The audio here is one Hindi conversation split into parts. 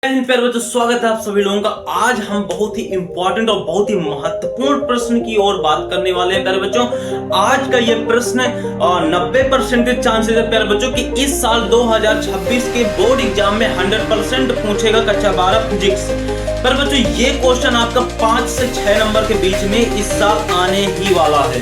प्यारे बच्चों, स्वागत है आप सभी लोगों का। आज हम बहुत ही इंपॉर्टेंट और बहुत ही महत्वपूर्ण प्रश्न की ओर बात करने वाले हैं प्यारे बच्चों। आज का ये प्रश्न 90% के चांसेस है प्यारे बच्चों कि इस साल 2026 के बोर्ड एग्जाम में 100% पूछेगा कक्षा 12 फिजिक्स। पर बच्चों ये क्वेश्चन आपका 5 से 6 नंबर के बीच में इस साल आने ही वाला है।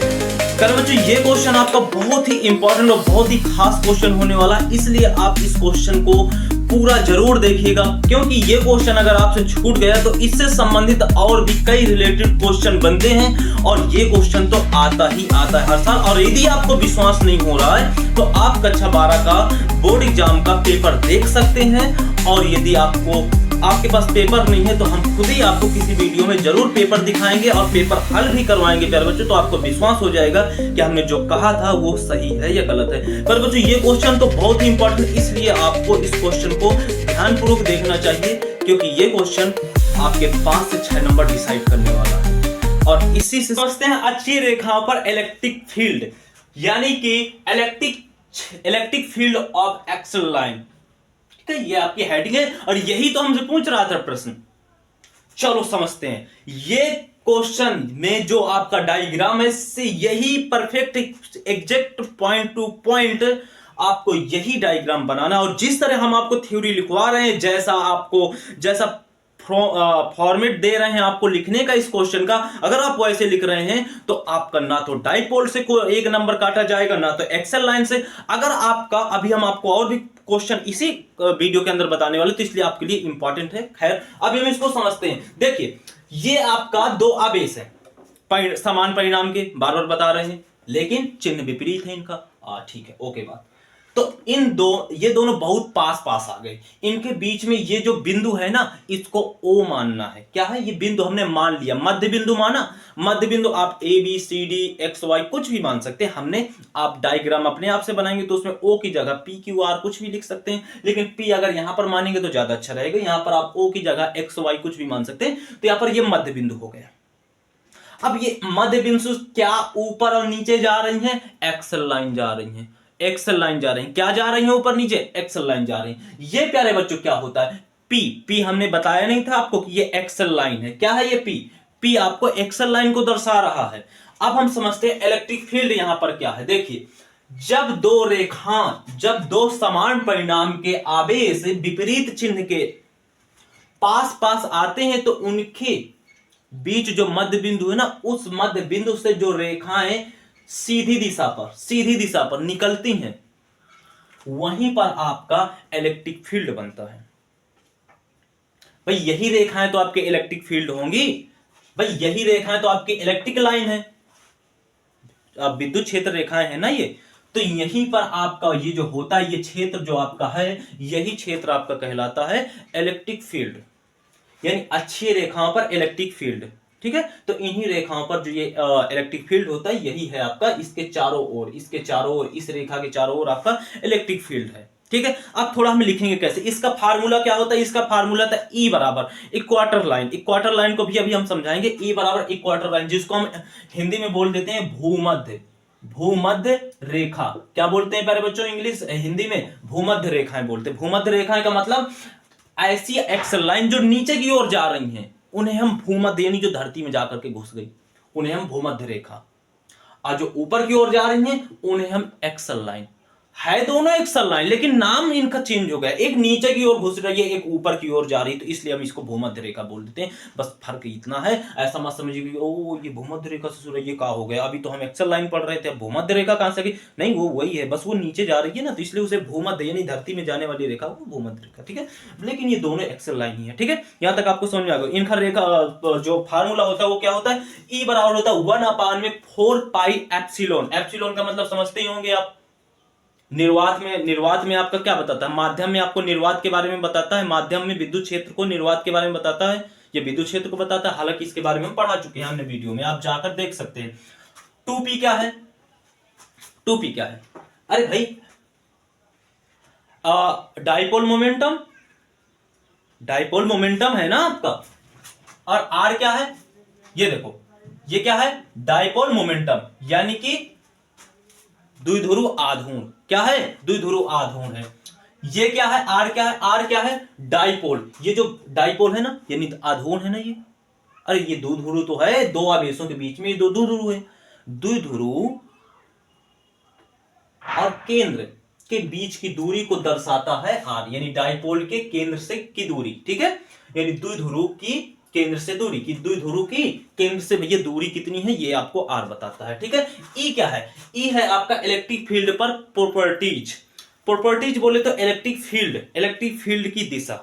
पर बच्चों ये क्वेश्चन आपका बहुत ही इंपॉर्टेंट और बहुत ही खास क्वेश्चन होने वाला है, इसलिए आप इस क्वेश्चन को पूरा जरूर देखिएगा, क्योंकि ये क्वेश्चन अगर आपसे छूट गया तो इससे संबंधित और भी कई रिलेटेड क्वेश्चन बनते हैं और ये क्वेश्चन तो आता ही आता है हर साल। और यदि आपको विश्वास नहीं हो रहा है तो आप कक्षा 12 का बोर्ड एग्जाम का पेपर देख सकते हैं, और यदि आपके पास पेपर नहीं है तो हम खुद ही आपको किसी वीडियो में जरूर पेपर दिखाएंगे और पेपर हल भी करवाएंगे प्यारे बच्चों, तो आपको विश्वास हो जाएगा कि हमने जो कहा था वो सही है या गलत है। पर बच्चों ये क्वेश्चन तो बहुत ही इंपॉर्टेंट, इसलिए आपको इस क्वेश्चन को ध्यानपूर्वक देखना चाहिए, क्योंकि ये क्वेश्चन आपके 5 से 6 नंबर डिसाइड करने वाला है। और इसी से समझते हैं अच्छी रेखाओं पर इलेक्ट्रिक फील्ड, यानी कि electric field of axle line. ये आपकी हेडिंग है और यही तो हमसे पूछ रहा था प्रश्न। चलो समझते हैं। ये क्वेश्चन में जो आपका डायग्राम है, इससे यही perfect exact point two point आपको यही डायग्राम बनाना, और जिस तरह हम आपको थ्योरी लिखवा रहे हैं, जैसा फॉर्मेट दे रहे हैं आपको लिखने का इस क्वेश्चन का, अगर आप वैसे लिख रहे हैं तो आपका ना तो डाइपोल से कोई एक नंबर काटा जाएगा, ना तो एक्सेल लाइन से। अगर आपका अभी हम आपको और भी क्वेश्चन इसी वीडियो के अंदर बताने वाले, तो इसलिए आपके लिए इंपॉर्टेंट है। खैर अभी हम इसको समझते हैं। देखिए ये आपका दो आवेश है समान परिणाम के, बार बार बता रहे हैं, लेकिन चिन्ह विपरीत है इनका। ठीक है, ओके बात। तो ये दोनों बहुत पास पास आ गए। इनके बीच में ये जो बिंदु है ना, इसको ओ मानना है। क्या है ये बिंदु? हमने मान लिया, मध्य बिंदु माना। मध्य बिंदु आप A B C D X Y कुछ भी मान सकते हैं। हमने आप डायग्राम अपने आप से बनाएंगे तो उसमें ओ की जगह पी क्यू आर कुछ भी लिख सकते हैं, लेकिन पी अगर यहां पर मानेंगे तो ज्यादा अच्छा रहेगा। यहां पर आप ओ की जगह एक्स वाई कुछ भी मान सकते हैं। तो यहां पर ये मध्य बिंदु हो गया। अब ये मध्य बिंदु क्या ऊपर और नीचे जा रही हैं? एक्सल लाइन जा रही हैं, एक्सल लाइन जा रही हैं। क्या जा रही हैं? ऊपर नीचे एक्सल लाइन जा रही हैं। ये प्यारे बच्चों क्या होता है? पी हमने बताया नहीं था आपको कि ये एक्सल लाइन है। क्या है ये पी आपको एक्सल लाइन को दर्शा रहा है। अब हम समझते हैं इलेक्ट्रिक फील्ड यहां पर क्या है। देखिए जब दो समान परिणाम के आवेश विपरीत चिन्ह के पास पास आते हैं तो उनके बीच जो मध्य बिंदु है ना, उस मध्य बिंदु से जो रेखाएं सीधी दिशा पर निकलती हैं, वहीं पर आपका इलेक्ट्रिक फील्ड बनता है। भाई यही रेखाएं तो आपके इलेक्ट्रिक फील्ड होंगी। भाई यही रेखाएं तो आपकी इलेक्ट्रिक लाइन है, अब विद्युत क्षेत्र रेखाएं हैं ना ये। तो यहीं पर आपका ये जो होता है, ये क्षेत्र जो आपका है, यही क्षेत्र आपका कहलाता है इलेक्ट्रिक फील्ड, यानी अच्छी रेखाओं पर इलेक्ट्रिक फील्ड। ठीक है, तो इन्हीं रेखाओं पर जो ये इलेक्ट्रिक फील्ड होता है, यही है आपका इसके चारों ओर, इस रेखा के चारों ओर आपका इलेक्ट्रिक फील्ड है। ठीक है, अब थोड़ा हम लिखेंगे कैसे। इसका फार्मूला क्या होता है? इसका फार्मूला था ई बराबर इक्वाटर लाइन को भी अभी हम समझाएंगे। ई बराबर इक्वाटर लाइन, जिसको हम हिंदी में बोल देते हैं भूमध्य रेखा। क्या बोलते हैं प्यारे बच्चों इंग्लिश हिंदी में? भूमध्य रेखाएं बोलते हैं। भूमध्य रेखाएं का मतलब ऐसी एक्सल लाइन जो नीचे की ओर जा रही हैं, उन्हें हम भूमध्य, यानी जो धरती में जाकर के घुस गई, उन्हें हम भूमध्य रेखा। और जो ऊपर की ओर जा रही हैं, उन्हें हम एक्सल लाइन। है दोनों एक्सल लाइन, लेकिन नाम इनका चेंज हो गया। एक नीचे की ओर घुस रही है, एक ऊपर की ओर जा रही है, तो इसलिए हम इसको भूमध्य रेखा बोल देते हैं। बस फर्क इतना है, ऐसा मत समझिए कि ओ ये भूमध्य रेखा से शुरू, ये क्या हो गया, अभी तो हम एक्सल लाइन पढ़ रहे थे, भूमध्य रेखा कहां से गई? नहीं, वो वही है, बस वो नीचे जा रही है ना, तो इसलिए उसे भूमध्य, यानी धरती में जाने वाली रेखा वो भूमध्य रेखा। ठीक है, लेकिन ये दोनों एक्सल लाइन ही है। ठीक है, यहां तक आपको समझ में आ गया। इनका रेखा जो फार्मूला होता है वो क्या होता है? ई बराबर होता है 1/4 पाई एप्सिलॉन। एप्सिलॉन का मतलब समझते ही होंगे आप। निर्वात में आपका क्या बताता है? माध्यम में आपको निर्वात के बारे में बताता है। माध्यम में विद्युत क्षेत्र को निर्वात के बारे में बताता है, ये विद्युत क्षेत्र को बताता है। हालांकि इसके बारे में हम पढ़ा चुके हैं हमने वीडियो में, आप जाकर देख सकते हैं। 2p क्या है? 2p क्या है? अरे भाई डाइपोल मोमेंटम है ना आपका। और r क्या है? ये देखो, ये क्या है? डाइपोल मोमेंटम, यानी कि द्विध्रुव आघूर्ण। क्या है? द्विध्रुव आघूर्ण है। ये क्या है, आर क्या है, आर क्या है, डाइपोल। ये जो डाइपोल है ना, यानी आघूर्ण है ना ये, अरे ये द्विध्रुव तो है, दो आवेशों के बीच में दो द्विध्रुव है, द्विध्रुव और केंद्र के बीच की दूरी को दर्शाता है आर, यानी डाइपोल के केंद्र से की दूरी, ठीक है, यानी द्विध्रुव की केंद्र से दूरी की, द्विध्रुव की केंद्र से भैया दूरी कितनी है ये आपको आर बताता है, ठीक है। ई क्या है, ई है आपका इलेक्ट्रिक फील्ड पर प्रॉपर्टीज। प्रॉपर्टीज बोले तो इलेक्ट्रिक फील्ड की दिशा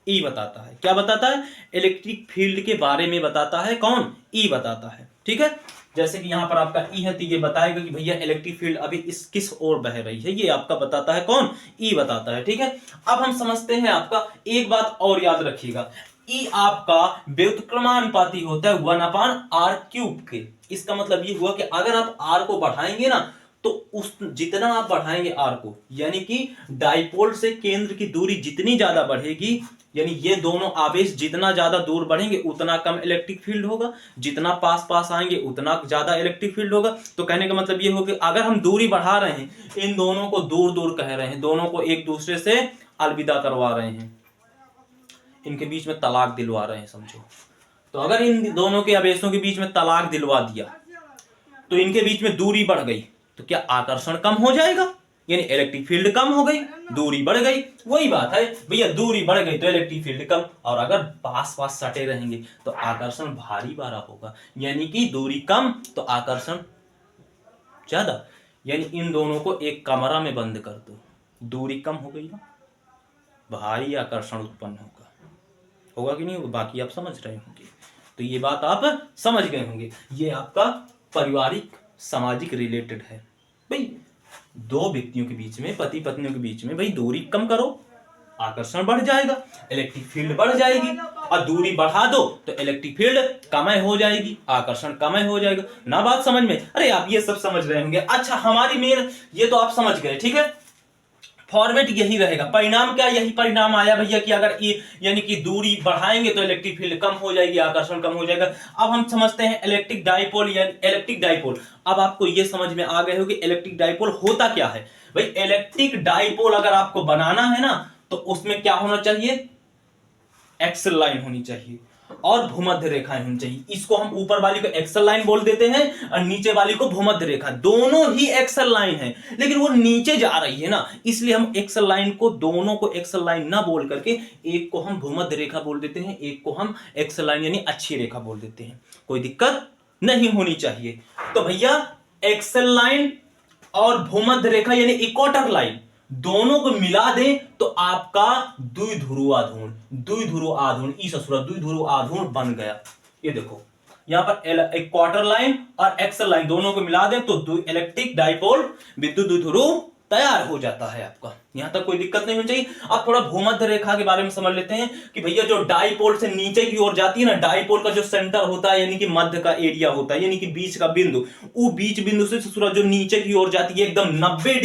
ई बताता है। क्या बताता है, इलेक्ट्रिक फील्ड के बारे में बताता है, कौन, ई बताता है, ठीक है। जैसे कि यहां पर आपका ई है तो ये बताएगा कि भैया इलेक्ट्रिक फील्ड अभी इस किस ओर बह रही है, ये आपका बताता है, कौन, ई बताता है, ठीक है। अब हम समझते हैं, आपका एक बात और याद रखिएगा, ई आपका व्युत्क्रमानुपाती होता है 1/r³ के। इसका मतलब ये हुआ कि अगर आप आर को बढ़ाएंगे ना, तो उस जितना आप बढ़ाएंगे आर को, यानी कि डाइपोल से केंद्र की दूरी जितनी ज्यादा बढ़ेगी, यानी ये दोनों आवेश जितना ज्यादा दूर बढ़ेंगे उतना कम इलेक्ट्रिक फील्ड होगा, जितना पास पास आएंगे उतना ज्यादा इलेक्ट्रिक फील्ड होगा। तो कहने का मतलब ये हो कि अगर हम दूरी बढ़ा रहे हैं, इन दोनों को दूर दूर कह रहे हैं, दोनों को एक दूसरे से अलविदा करवा रहे हैं, इनके बीच में तलाक दिलवा रहे हैं समझो। तो अगर इन दोनों के आवेशों के बीच में तलाक दिलवा दिया तो इनके बीच में दूरी बढ़ गई, तो क्या आकर्षण कम हो जाएगा, यानी इलेक्ट्रिक फील्ड कम हो गई, दूरी बढ़ गई। वही बात है भैया, दूरी बढ़ गई तो इलेक्ट्रिक फील्ड कम, और अगर पास पास सटे रहेंगे तो आकर्षण भारी बारा होगा, यानी कि दूरी कम तो आकर्षण ज्यादा। यानी इन दोनों को एक कमरा में बंद कर दो, दूरी कम हो गई ना, भारी आकर्षण उत्पन्न होगा, होगा कि नहीं होगा, बाकी आप समझ रहे होंगे। तो ये बात आप समझ गए होंगे, ये आपका पारिवारिक सामाजिक रिलेटेड है। भाई दो व्यक्तियों के बीच में, पति पत्नियों के बीच में, भाई दूरी कम करो, आकर्षण बढ़ जाएगा, इलेक्ट्रिक फील्ड बढ़ जाएगी, और दूरी बढ़ा दो तो इलेक्ट्रिक फील्ड कम हो जाएगी, आकर्षण कम हो जाएगा ना। बात समझ में, अरे आप ये सब समझ रहे होंगे। अच्छा हमारी मेन ये तो आप समझ गए, ठीक है, फॉर्मेट यही रहेगा। परिणाम क्या, यही परिणाम आया भैया कि अगर ये यानी कि दूरी बढ़ाएंगे तो इलेक्ट्रिक फील्ड कम हो जाएगी, आकर्षण कम हो जाएगा। अब हम समझते हैं इलेक्ट्रिक डाइपोल, या इलेक्ट्रिक डाइपोल। अब आपको ये समझ में आ गए हो कि इलेक्ट्रिक डाइपोल होता क्या है। भाई इलेक्ट्रिक डाइपोल अगर आपको बनाना है ना, तो उसमें क्या होना चाहिए, एक्सल लाइन होनी चाहिए और भूमध्य रेखाएं होनी चाहिए। इसको हम ऊपर वाली को एक्सल लाइन बोल देते हैं और नीचे वाली को भूमध्य रेखा। दोनों ही एक्सल लाइन है, लेकिन वो नीचे जा रही है ना, इसलिए हम एक्सल लाइन को, दोनों को एक्सल लाइन ना बोल करके एक को हम भूमध्य रेखा बोल देते हैं, एक को हम एक्सल लाइन यानी अच्छी रेखा बोल देते हैं। कोई दिक्कत नहीं होनी चाहिए। तो भैया एक्सल लाइन और भूमध्य रेखा यानी इक्वेटर लाइन दोनों को मिला दें तो आपका द्विध्रुव आघूर्ण ई ससुरा द्विध्रुव आघूर्ण बन गया। ये देखो यहां पर इक्वेटर लाइन और एक्सल लाइन दोनों को मिला दें तो इलेक्ट्रिक डाइपोल विद्युत द्विध्रुव तैयार हो जाता है आपका। यहां तक कोई दिक्कत नहीं होनी चाहिए। अब थोड़ा भूमध्य रेखा के बारे में समझ लेते हैं कि भैया जो डाइपोल से नीचे की ओर जाती है ना, डाइपोल का जो सेंटर होता है यानी कि मध्य का एरिया होता है, यानी कि बीच का बिंदु, वो बीच बिंदु से ससुरा जो नीचे की ओर जाती है एकदम 90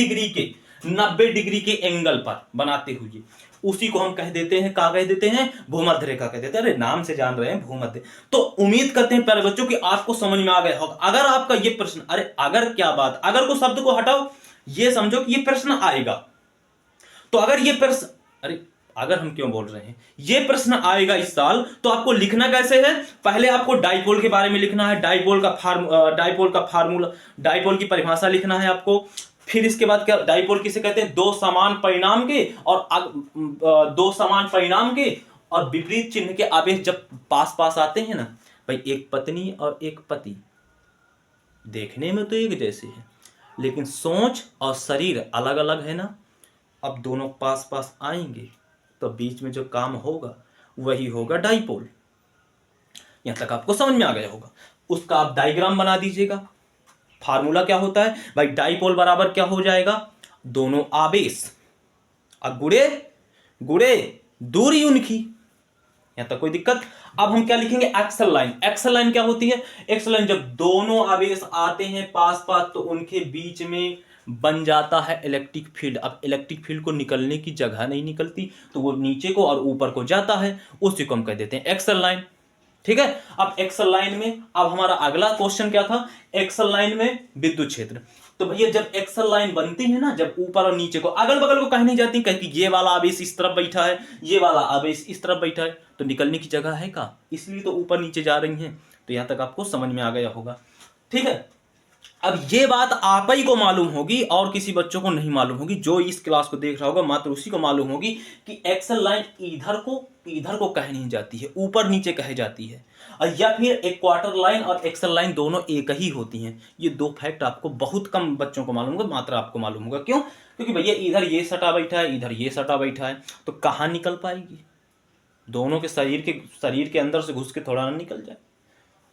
डिग्री के एंगल पर बनाते हुए, उसी को हम कह देते हैं, क्या कह देते हैं, भूमध्य रेखा कह देते हैं। अरे नाम से जान रहे हैं भूमध्य। तो उम्मीद करते हैं प्यारे बच्चों कि आपको समझ में आ गया होगा। अगर आपका ये प्रश्न, अरे अगर क्या बात, अगर को शब्द को हटाओ, ये समझो कि ये प्रश्न आएगा, तो अगर ये प्रश्न, अरे अगर हम क्यों बोल रहे हैं, ये प्रश्न आएगा इस साल, तो आपको लिखना कैसे है, पहले आपको डाइपोल के बारे में लिखना है, डाइपोल का फार्मूला, डाइपोल की परिभाषा लिखना है आपको। फिर इसके बाद क्या, डाइपोल किसे कहते हैं, दो समान परिणाम के और विपरीत चिन्ह के आवेश जब पास पास आते हैं ना, भाई एक पत्नी और एक पति देखने में तो एक जैसे है, लेकिन सोच और शरीर अलग अलग है ना। अब दोनों पास पास आएंगे तो बीच में जो काम होगा वही होगा डाइपोल। यहां तक आपको समझ में आ गया होगा। उसका आप डायग्राम बना दीजिएगा। फार्मूला क्या होता है भाई, डाइपोल बराबर क्या हो जाएगा, दोनों आवेश और गुड़े दूरी उनकी। यहां तक कोई दिक्कत। अब हम क्या लिखेंगे, एक्सल लाइन। एक्सल लाइन क्या होती है, एक्सल लाइन जब दोनों आवेश आते हैं पास पास तो उनके बीच में बन जाता है इलेक्ट्रिक फील्ड। अब इलेक्ट्रिक फील्ड को निकलने की जगह नहीं निकलती, तो वो नीचे को और ऊपर को जाता है, उसी को हम कह देते हैं एक्सल लाइन। ठीक है। अब एक्सल लाइन में अब हमारा अगला क्वेश्चन क्या था, एक्सल लाइन में विद्युत क्षेत्र। तो भैया जब एक्सल लाइन बनती है ना, जब ऊपर और नीचे को अगल बगल को कहीं नहीं जाती, कहीं कि ये वाला आवेश इस तरफ बैठा है, ये वाला आवेश इस तरफ बैठा है, तो निकलने की जगह है का, इसलिए तो ऊपर नीचे जा रही हैं। तो यहां तक आपको समझ में आ गया होगा, ठीक है। अब ये बात आप ही को मालूम होगी और किसी बच्चों को नहीं मालूम होगी, जो इस क्लास को देख रहा होगा मात्र उसी को मालूम होगी कि एक्सल लाइन इधर को कहे नहीं जाती है, ऊपर नीचे कहे जाती है, या फिर एक क्वार्टर लाइन और एक्सल लाइन दोनों एक ही होती हैं। ये दो फैक्ट आपको बहुत कम बच्चों को मालूम होगा, मात्र आपको मालूम होगा। क्यों? क्योंकि भैया इधर ये सटा बैठा है, इधर ये सटा बैठा है, तो कहाँ निकल पाएगी? दोनों के शरीर के अंदर से घुस के थोड़ा ना निकल जाए,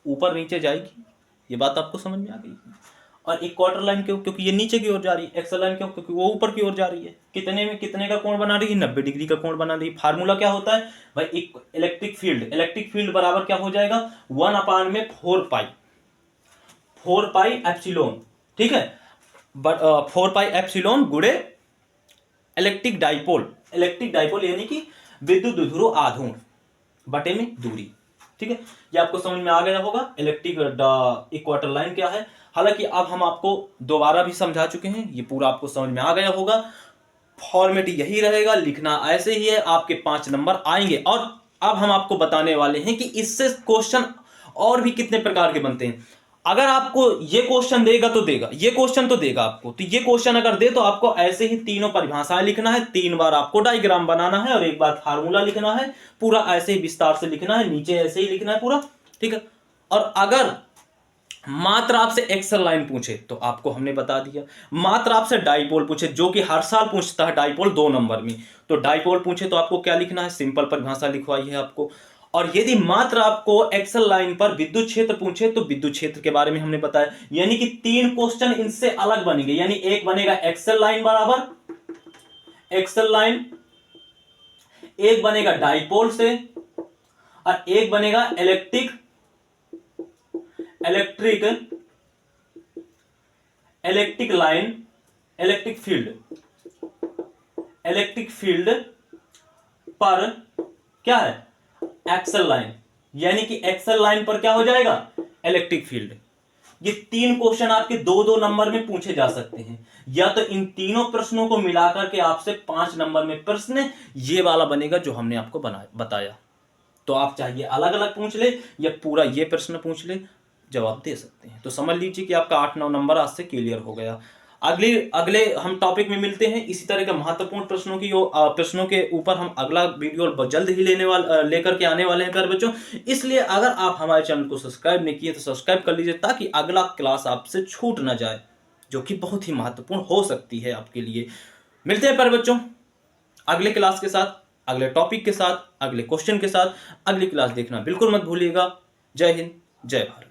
ऊपर नीचे जाएगी। ये बात आपको समझ में आ गई। और एक क्वार्टर लाइन क्यों? क्योंकि ये नीचे की ओर जा रही है। एक्सल लाइन क्यों? क्योंकि वो ऊपर की ओर जा रही है। कितने का कोण बना रही है? 90 डिग्री का कोण बना रही है। फार्मूला क्या होता है भाई? एक इलेक्ट्रिक फील्ड बराबर क्या हो जाएगा? 1/4 पाई एप्सिलॉन, ठीक है, बट 4 पाई एप्सिलॉन गुणे इलेक्ट्रिक डाइपोल यानी कि विद्युत द्विध्रुव आघूर्ण बटे में दूरी, ठीक है। ये आपको समझ में आ गया होगा इलेक्ट्रिक इक्वेटर लाइन क्या है। हालांकि अब हम आपको दोबारा भी समझा चुके हैं, ये पूरा आपको समझ में आ गया होगा। फॉर्मेट यही रहेगा, लिखना ऐसे ही है, आपके 5 नंबर आएंगे। और अब हम आपको बताने वाले हैं कि इससे क्वेश्चन और भी कितने प्रकार के बनते हैं। अगर आपको ये क्वेश्चन देगा तो देगा, ये क्वेश्चन तो देगा आपको, तो ये क्वेश्चन अगर दे तो आपको ऐसे ही तीनों परिभाषाएं लिखना है, 3 बार आपको डायग्राम बनाना है और 1 बार फार्मूला लिखना है, पूरा ऐसे ही विस्तार से लिखना है, नीचे ऐसे ही लिखना है पूरा, ठीक है। और अगर मात्र आपसे एक्सल लाइन पूछे तो आपको हमने बता दिया, मात्र आपसे डाइपोल पूछे, जो कि हर साल पूछता है डाइपोल 2 नंबर में, तो डाइपोल पूछे तो आपको क्या लिखना है? सिंपल परिभाषा लिखवाई है आपको। और यदि मात्र आपको एक्सल लाइन पर विद्युत क्षेत्र पूछे तो विद्युत क्षेत्र के बारे में हमने बताया, यानी कि 3 क्वेश्चन इनसे अलग बनेंगे। यानी एक बनेगा एक्सल लाइन बराबर एक्सल लाइन, एक बनेगा डाइपोल से, और एक बनेगा इलेक्ट्रिक लाइन, इलेक्ट्रिक फील्ड पर क्या है? एक्सल लाइन, यानी कि एक्सल लाइन पर क्या हो जाएगा? Electric field. ये 3 क्वेश्चन आपके 2-2 नंबर में पूछे जा सकते हैं, या तो इन तीनों प्रश्नों को मिलाकर के आपसे 5 नंबर में प्रश्न ये वाला बनेगा जो हमने आपको बताया। तो आप चाहिए अलग अलग पूछ ले या पूरा ये प्रश्न पूछ ले, जवाब दे सकते हैं। तो समझ लीजिए कि आपका 8-9 नंबर आज से क्लियर हो गया। अगले हम टॉपिक में मिलते हैं। इसी तरह के महत्वपूर्ण प्रश्नों के ऊपर हम अगला वीडियो जल्द ही लेकर के आने वाले हैं प्यारे बच्चों। इसलिए अगर आप हमारे चैनल को सब्सक्राइब नहीं किए तो सब्सक्राइब कर लीजिए, ताकि अगला क्लास आपसे छूट ना जाए, जो कि बहुत ही महत्वपूर्ण हो सकती है आपके लिए। मिलते हैं प्यारे बच्चों अगले क्लास के साथ, अगले टॉपिक के साथ, अगले क्वेश्चन के साथ। अगली क्लास देखना बिल्कुल मत भूलिएगा। जय हिंद, जय भारत।